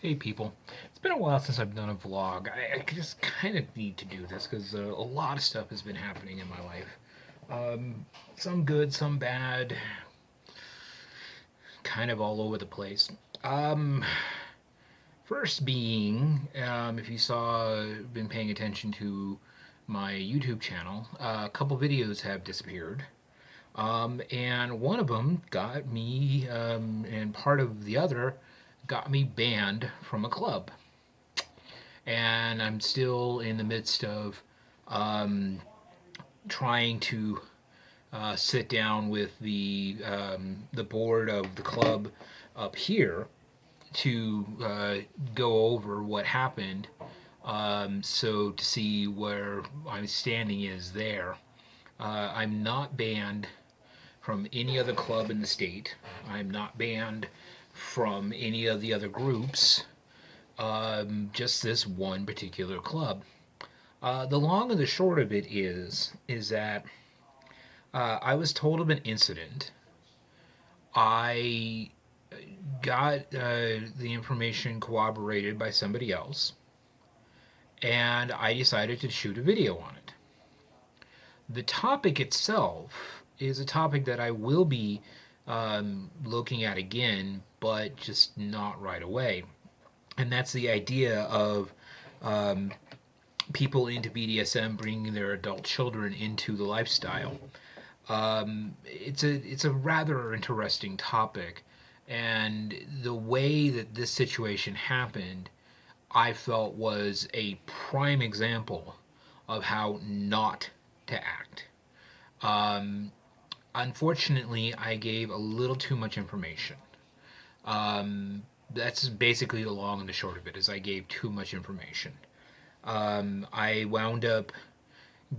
Hey people, it's been a while since I've done a vlog. I just kind of need to do this because a lot of stuff has been happening in my life. Um, some good, some bad, kind of all over the place. Um, First being, if you been paying attention to my YouTube channel, a couple videos have disappeared. And one of them got me, and part of the other got me banned from a club. And I'm still in the midst of um, trying to sit down with the board of the club up here to go over what happened, so to see where I'm standing is there. I'm not banned from any other club in the state. I'm not banned from any of the other groups. Just this one particular club. The long and the short of it is that I was told of an incident. I got the information corroborated by somebody else, and I decided to shoot a video on it. The topic itself is a topic that I will be looking at again, but just not right away. And that's the idea of um, people into BDSM bringing their adult children into the lifestyle. It's a rather interesting topic, and the way that this situation happened, I felt was a prime example of how not to act. Um, Unfortunately, I gave a little too much information. That's basically the long and the short of it. Is I gave too much information. I wound up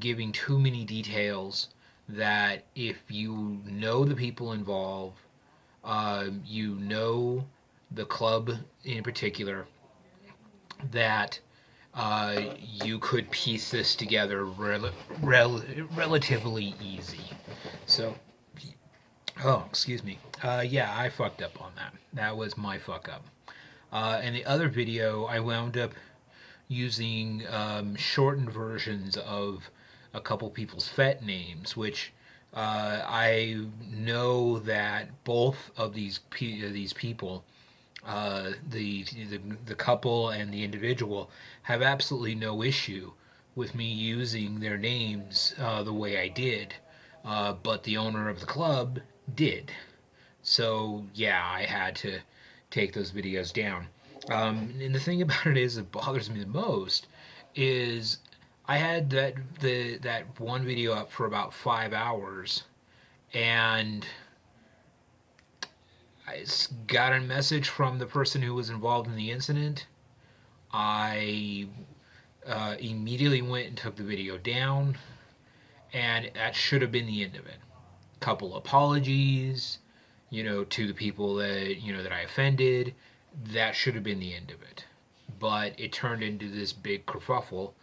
giving too many details that if you know the people involved, you know the club in particular, that you could piece this together relatively easy. So, oh, excuse me. Yeah, I fucked up on that. That was my fuck up. And the other video, I wound up using shortened versions of a couple people's FET names, which I know that both of these people, the couple and the individual, have absolutely no issue with me using their names the way I did, but the owner of the club did. So yeah, I had to take those videos down. And the thing about it is, that bothers me the most is I had that one video up for about 5 hours, and I got a message from the person who was involved in the incident. I immediately went and took the video down, and that should have been the end of it. Couple apologies, to the people that I offended. That should have been the end of it. But it turned into this big kerfuffle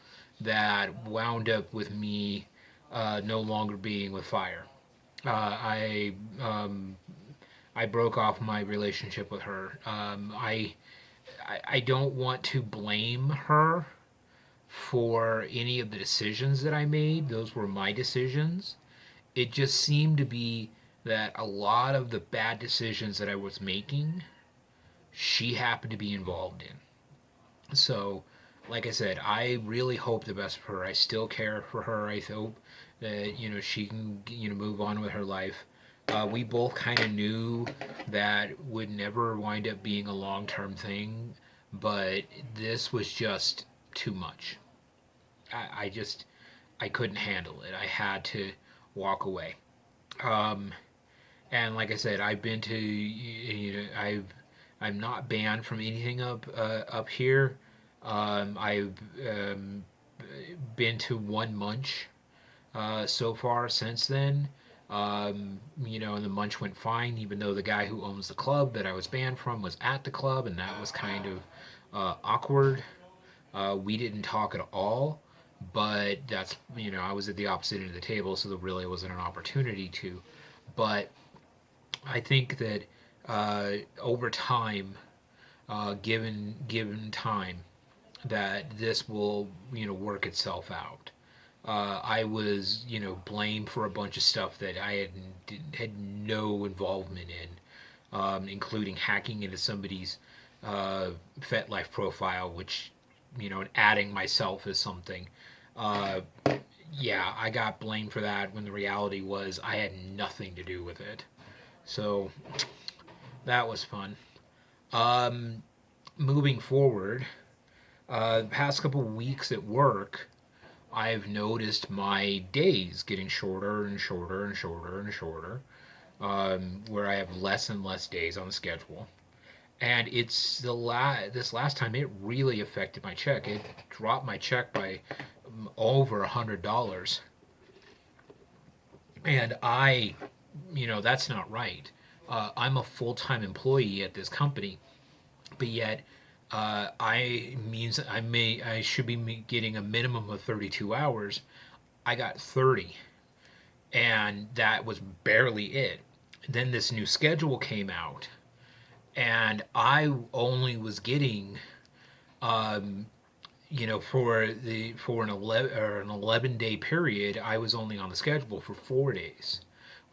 that wound up with me no longer being with Fire. I broke off my relationship with her. I don't want to blame her for any of the decisions that I made. Those were my decisions. It just seemed to be that a lot of the bad decisions that I was making, she happened to be involved in. So, like I said, I really hope the best for her. I still care for her. I hope that she can move on with her life. We both kind of knew that would never wind up being a long term thing, but this was just too much. I just I couldn't handle it. I had to walk away. Um, and like I said, I've been to I'm not banned from anything up here. I've been to one munch so far since then. And the munch went fine, even though the guy who owns the club that I was banned from was at the club, and that was kind of awkward. We didn't talk at all, but that's, I was at the opposite end of the table, so there really wasn't an opportunity to. But I think that over time, given time, that this will work itself out. I was blamed for a bunch of stuff that had no involvement in, including hacking into somebody's FetLife profile, which and adding myself as something. Uh, yeah, I got blamed for that when the reality was I had nothing to do with it. So that was fun. Um, Moving forward, the past couple weeks at work, I've noticed my days getting shorter and shorter and shorter and shorter, where I have less and less days on the schedule. And it's this last time it really affected my check. It dropped my check by over $100, and that's not right. I'm a full-time employee at this company, but yet I should be getting a minimum of 32 hours. I got 30, and that was barely it. Then this new schedule came out, and I only was getting, um, for an 11 day period, I was only on the schedule for 4 days,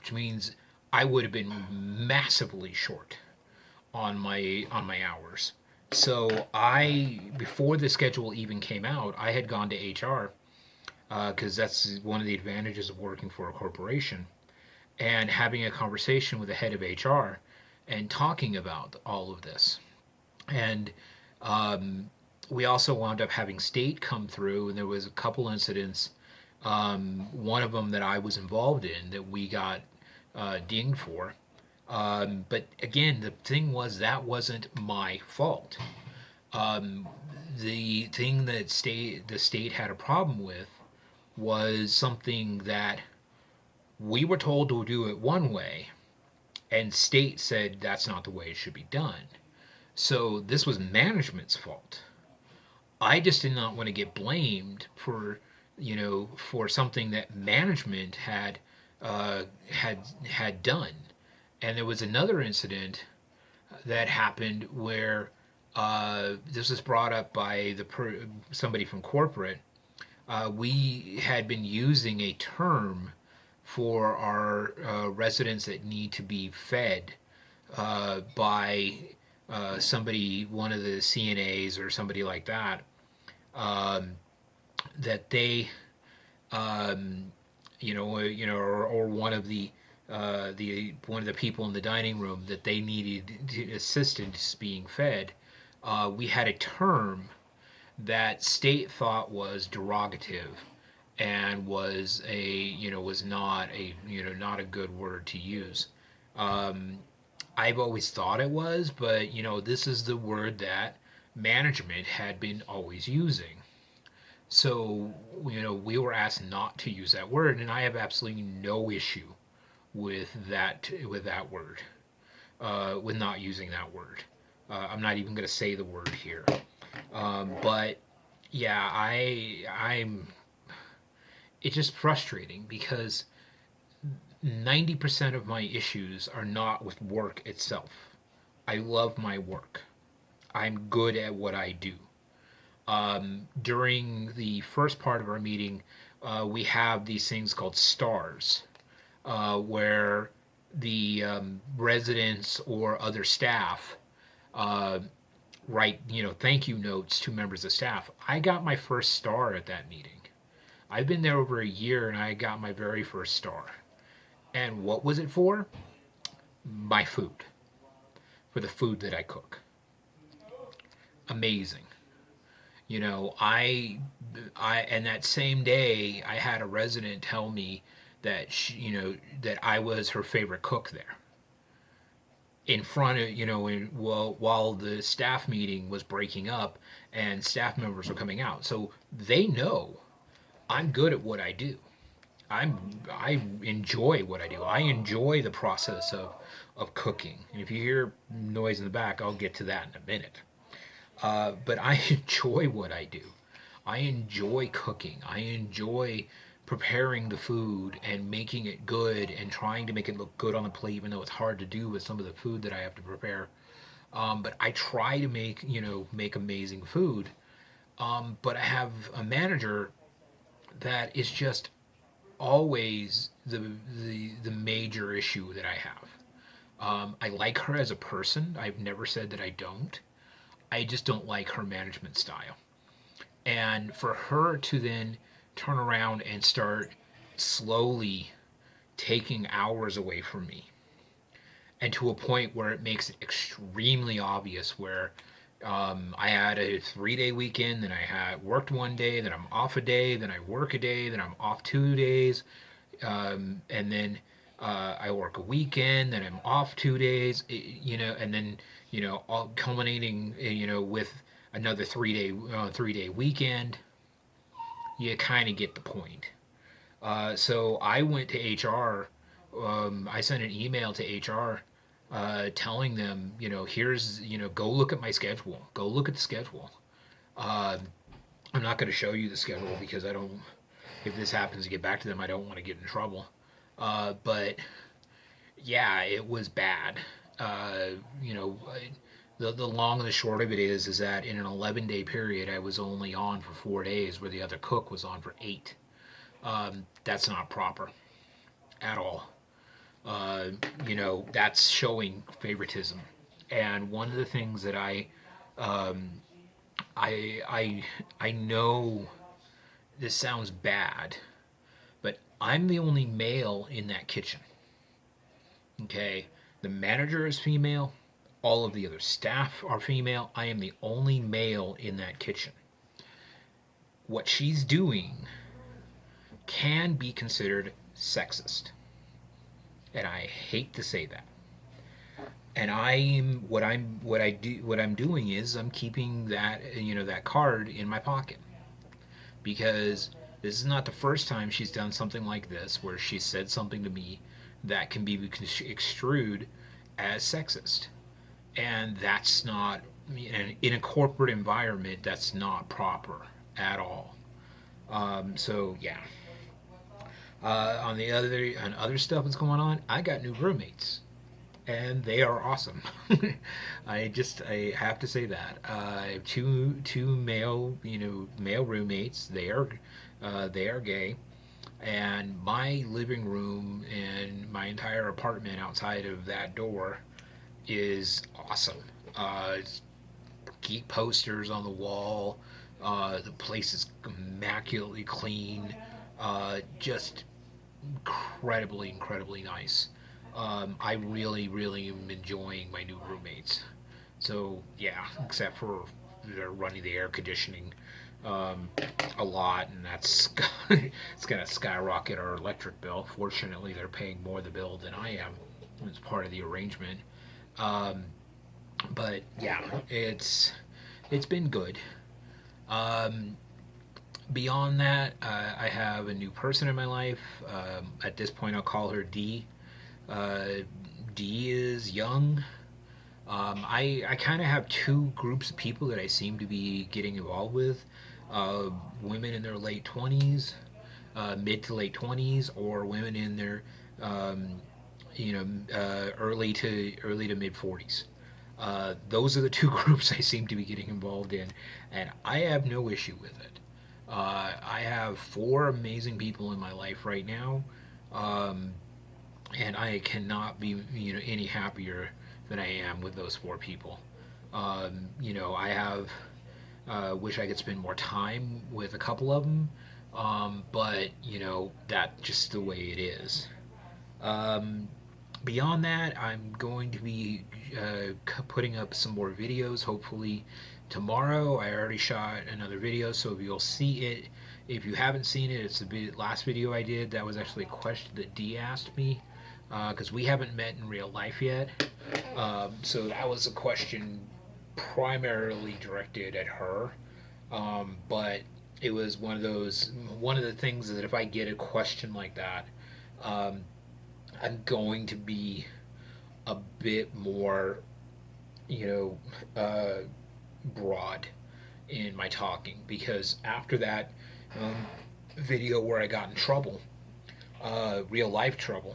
which means I would have been massively short on my hours. So before the schedule even came out, I had gone to HR, because that's one of the advantages of working for a corporation, and having a conversation with the head of HR and talking about all of this. And um, we also wound up having state come through, and there was a couple incidents. One of them that I was involved in that we got dinged for. But again, the thing was that wasn't my fault. Um, the thing that the state had a problem with was something that we were told to do it one way, and state said that's not the way it should be done. So this was management's fault. I just did not want to get blamed for something that management had done. And there was another incident that happened where this was brought up by somebody from corporate. We had been using a term for our residents that need to be fed by somebody, one of the CNAs or somebody like that, um, that they, or one of the one of the people in the dining room that they needed assistance being fed. We had a term that state thought was derogative and was not a good word to use. Um, I've always thought it was, but this is the word that management had been always using. So we were asked not to use that word, and I have absolutely no issue with that word, with not using that word. I'm not even going to say the word here. But yeah, I'm. It's just frustrating because 90% of my issues are not with work itself. I love my work. I'm good at what I do. During the first part of our meeting, we have these things called stars, where the residents or other staff uh, write, thank you notes to members of staff. I got my first star at that meeting. I've been there over a year, and I got my very first star. And what was it for? My food, for the food that I cook. Amazing. And that same day, I had a resident tell me that that I was her favorite cook there. In front of while the staff meeting was breaking up and staff members were coming out, so they know I'm good at what I do. I enjoy what I do. I enjoy the process of cooking. And if you hear noise in the back, I'll get to that in a minute. But I enjoy what I do. I enjoy cooking. I enjoy preparing the food and making it good and trying to make it look good on the plate, even though it's hard to do with some of the food that I have to prepare. But I try to make, make amazing food. But I have a manager that is just always the major issue that I have. I like her as a person. I've never said that I don't. I just don't like her management style. And for her to then turn around and start slowly taking hours away from me, and to a point where it makes it extremely obvious where I had a 3 day weekend, then I had worked one day, then I'm off a day, then I work a day, then I'm off 2 days, and then I work a weekend, then I'm off 2 days, and then all culminating, with another 3 day weekend. You kind of get the point. So I went to HR. I sent an email to HR telling them, here's, go look at my schedule. Go look at the schedule. Uh, I'm not going to show you the schedule because I don't. If this happens to get back to them, I don't want to get in trouble. But yeah, it was bad. Uh, you know, the long and the short of it is that in an 11-day period, I was only on for 4 days, where the other cook was on for 8. That's not proper at all. Uh, that's showing favoritism. And one of the things that um, I know this sounds bad, but I'm the only male in that kitchen. Okay, the manager is female. All of the other staff are female. I am the only male in that kitchen. What she's doing can be considered sexist, and I hate to say that. And what I'm doing is I'm keeping that card in my pocket, because this is not the first time she's done something like this, where she said something to me that can be extruded as sexist, and that's not, in a corporate environment, that's not proper at all. So yeah. On other stuff that's going on, I got new roommates, and they are awesome. I have to say that I have two male roommates. They are gay, and my living room and my entire apartment outside of that door is awesome. It's geek posters on the wall. The place is immaculately clean. Just incredibly nice. I really, really am enjoying my new roommates. So yeah, except for they're running the air conditioning um, a lot, and that's it's gonna skyrocket our electric bill. Fortunately, they're paying more of the bill than I am. It's part of the arrangement. Um, but yeah, it's been good. Um, Beyond that, I have a new person in my life. At this point, I'll call her D. Uh, D is young. I kind of have two groups of people that I seem to be getting involved with. Uh, Women in their late 20s, mid to late 20s, or women in their um, early to mid 40s. Those are the two groups I seem to be getting involved in, and I have no issue with it. I have four amazing people in my life right now, um, and I cannot be any happier than I am with those four people. I have wish I could spend more time with a couple of them, but that's just the way it is. Um, Beyond that, I'm going to be putting up some more videos. Hopefully tomorrow. I already shot another video, so if you'll see it, if you haven't seen it, it's the last video I did. That was actually a question that Dee asked me, because we haven't met in real life yet. So that was a question primarily directed at her, but it was one of the things that if I get a question like that, um, I'm going to be a bit more, you know, broad in my talking, because after that video where I got in trouble, real life trouble,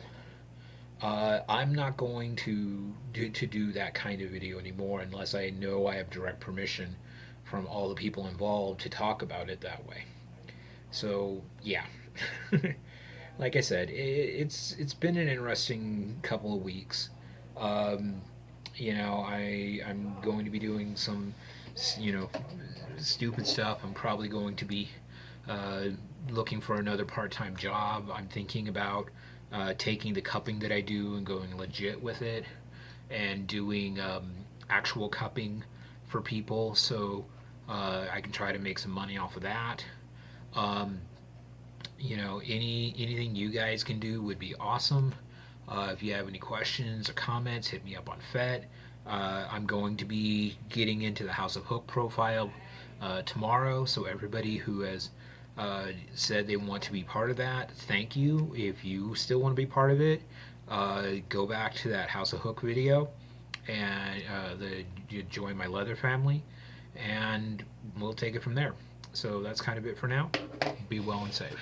I'm not going to do that kind of video anymore unless I know I have direct permission from all the people involved to talk about it that way. So yeah, like I said, it's been an interesting couple of weeks. Um, I'm going to be doing some, you know, stupid stuff. I'm probably going to be uh, looking for another part-time job. I'm thinking about taking the cupping that I do and going legit with it, and doing actual cupping for people, so I can try to make some money off of that. Um, anything you guys can do would be awesome. If you have any questions or comments, hit me up on FET. I'm going to be getting into the House of Hook profile tomorrow, so everybody who has said they want to be part of that, thank you. If you still want to be part of it, go back to that House of Hook video and join my leather family, and we'll take it from there. So that's kind of it for now. Be well and safe.